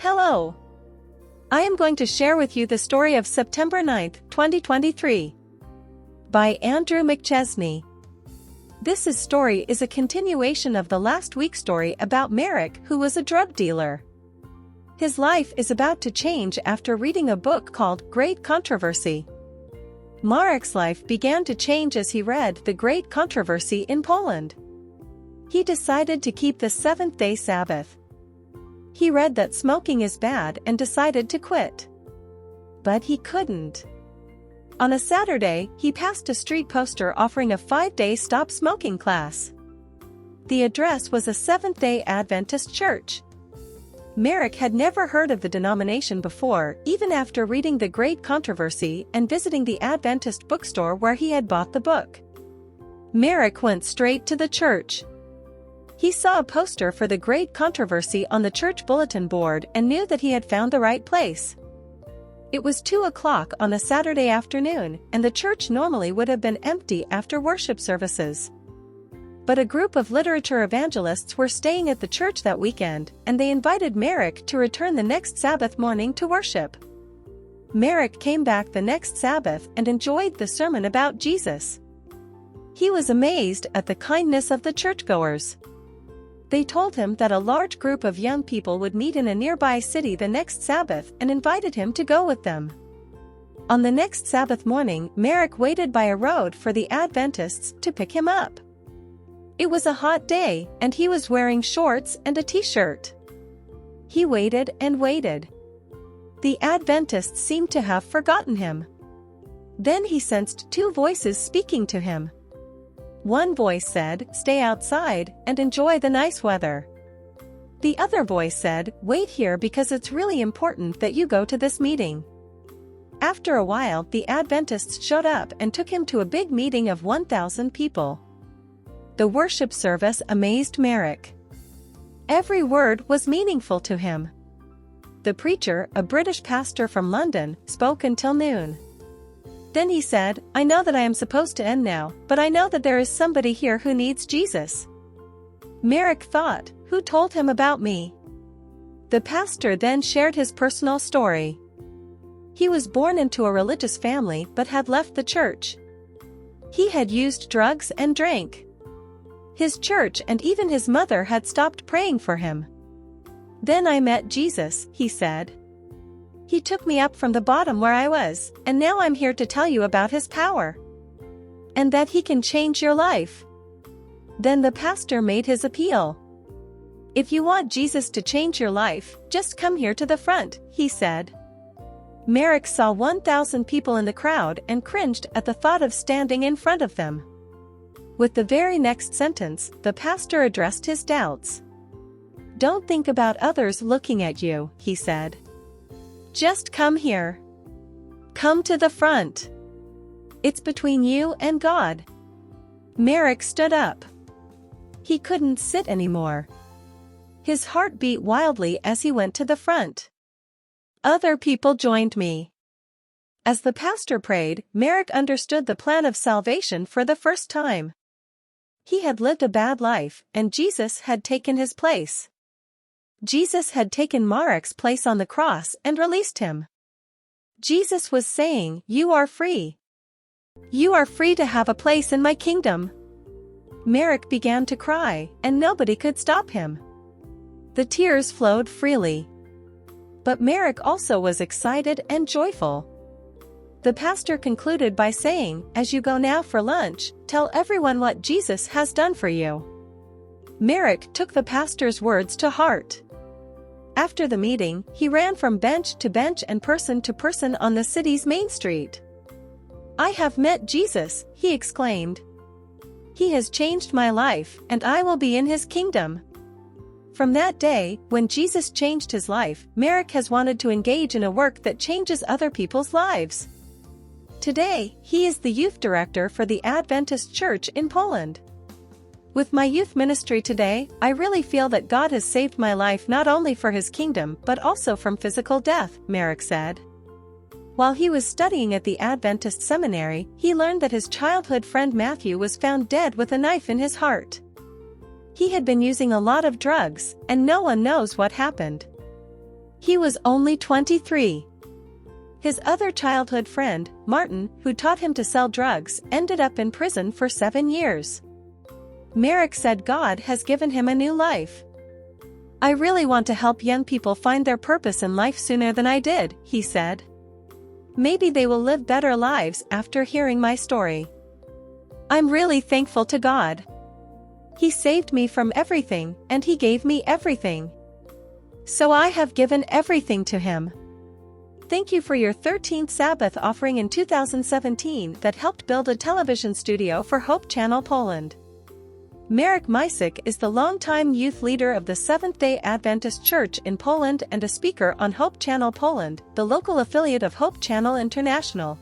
Hello! I am going to share with you the story of September 9th, 2023. By Andrew McChesney. This story is a continuation of the last week's story about Marek, who was a drug dealer. His life is about to change after reading a book called Great Controversy. Marek's life began to change as he read The Great Controversy in Poland. He decided to keep the Seventh-day Sabbath. He read that smoking is bad and decided to quit. But he couldn't. On a Saturday, he passed a street poster offering a 5-day stop smoking class. The address was a Seventh-day Adventist church. Marek had never heard of the denomination before, even after reading The Great Controversy and visiting the Adventist bookstore where he had bought the book. Marek went straight to the church. He saw a poster for The Great Controversy on the church bulletin board and knew that he had found the right place. It was 2 o'clock on a Saturday afternoon, and the church normally would have been empty after worship services. But a group of literature evangelists were staying at the church that weekend, and they invited Marek to return the next Sabbath morning to worship. Marek came back the next Sabbath and enjoyed the sermon about Jesus. He was amazed at the kindness of the churchgoers. They told him that a large group of young people would meet in a nearby city the next Sabbath and invited him to go with them. On the next Sabbath morning, Marek waited by a road for the Adventists to pick him up. It was a hot day, and he was wearing shorts and a t-shirt. He waited and waited. The Adventists seemed to have forgotten him. Then he sensed 2 voices speaking to him. One voice said, "Stay outside and enjoy the nice weather." The other voice said, "Wait here because it's really important that you go to this meeting." After a while, the Adventists showed up and took him to a big meeting of 1,000 people. The worship service amazed Marek. Every word was meaningful to him. The preacher, a British pastor from London, spoke until noon. Then he said, "I know that I am supposed to end now, but I know that there is somebody here who needs Jesus." Marek thought, "Who told him about me?" The pastor then shared his personal story. He was born into a religious family but had left the church. He had used drugs and drank. His church and even his mother had stopped praying for him. "Then I met Jesus," he said. "He took me up from the bottom where I was, and now I'm here to tell you about his power. And that he can change your life." Then the pastor made his appeal. "If you want Jesus to change your life, just come here to the front," he said. Marek saw 1,000 people in the crowd and cringed at the thought of standing in front of them. With the very next sentence, the pastor addressed his doubts. "Don't think about others looking at you," he said. "Just come here. Come to the front. It's between you and God." Marek stood up. He couldn't sit anymore. His heart beat wildly as he went to the front. Other people joined me. As the pastor prayed, Marek understood the plan of salvation for the first time. He had lived a bad life, and Jesus had taken his place. Jesus had taken Marek's place on the cross and released him. Jesus was saying, "You are free. You are free to have a place in my kingdom." Marek began to cry, and nobody could stop him. The tears flowed freely. But Marek also was excited and joyful. The pastor concluded by saying, "As you go now for lunch, tell everyone what Jesus has done for you." Marek took the pastor's words to heart. After the meeting, he ran from bench to bench and person to person on the city's main street. "I have met Jesus," he exclaimed. "He has changed my life, and I will be in his kingdom." From that day, when Jesus changed his life, Marek has wanted to engage in a work that changes other people's lives. Today, he is the youth director for the Adventist Church in Poland. "With my youth ministry today, I really feel that God has saved my life not only for his kingdom but also from physical death," Marek said. While he was studying at the Adventist seminary, he learned that his childhood friend Matthew was found dead with a knife in his heart. He had been using a lot of drugs, and no one knows what happened. He was only 23. His other childhood friend, Martin, who taught him to sell drugs, ended up in prison for 7 years. Marek said God has given him a new life. "I really want to help young people find their purpose in life sooner than I did," he said. "Maybe they will live better lives after hearing my story. I'm really thankful to God. He saved me from everything, and He gave me everything. So I have given everything to Him." Thank you for your 13th Sabbath offering in 2017 that helped build a television studio for Hope Channel Poland. Marek is the longtime youth leader of the Seventh-day Adventist Church in Poland and a speaker on Hope Channel Poland, the local affiliate of Hope Channel International.